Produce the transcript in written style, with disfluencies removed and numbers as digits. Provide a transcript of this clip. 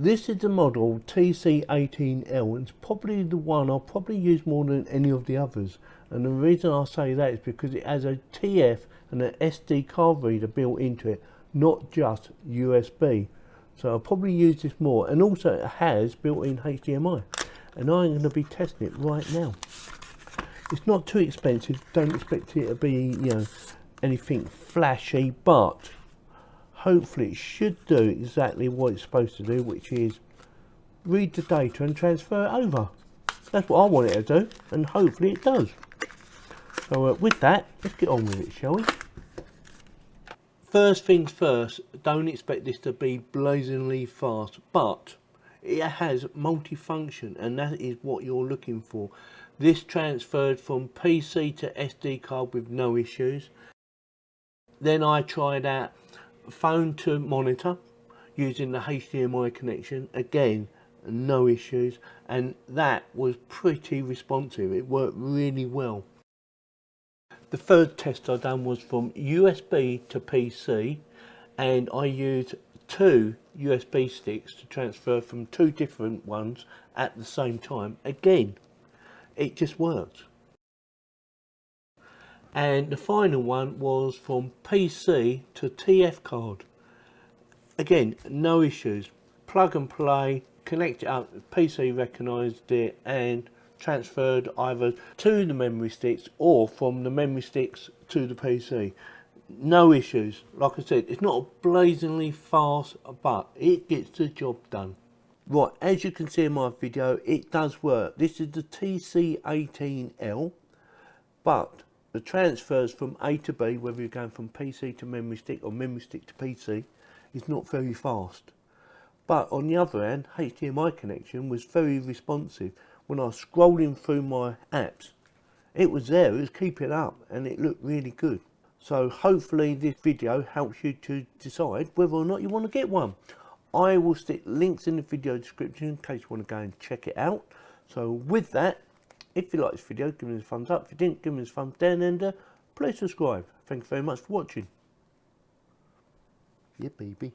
This is the model TC18L, and it's probably the one I'll probably use more than any of the others. And the reason I say that is because it has a TF and an SD card reader built into it, not just USB. So I'll probably use this more, and also it has built-in HDMI, and I'm going to be testing it right now. It's not too expensive, don't expect it to be, you know, anything flashy, but hopefully it should do exactly what it's supposed to do, which is read the data and transfer it over. That's what I want it to do, and hopefully it does. So with that, let's get on with it, shall we? First things first, don't expect this to be blazingly fast, but it has multifunction, and that is what you're looking for. This transferred from PC to SD card with no issues. Then I tried out phone to monitor using the HDMI connection, again no issues, and that was pretty responsive. It worked really well. The third test I done was from USB to PC, and I used 2 USB sticks to transfer from 2 different ones at the same time. Again, it just worked. And the final one was from PC to TF card. Again, no issues. Plug and play, connect it up, PC recognised it and transferred either to the memory sticks or from the memory sticks to the PC. No issues. Like I said, it's not blazingly fast, but it gets the job done. Right, as you can see in my video, it does work. This is the TC18L, but the transfers from A to B, whether you're going from PC to memory stick or memory stick to PC, is not very fast. But on the other hand, HDMI connection was very responsive. When I was scrolling through my apps, it was there, it was keeping up, and it looked really good. So hopefully this video helps you to decide whether or not you want to get one. I will stick links in the video description in case you want to go and check it out. So with that, if you like this video, give me a thumbs up. If you didn't, give me a thumbs down, and please subscribe. Thank you very much for watching. Yeah, baby.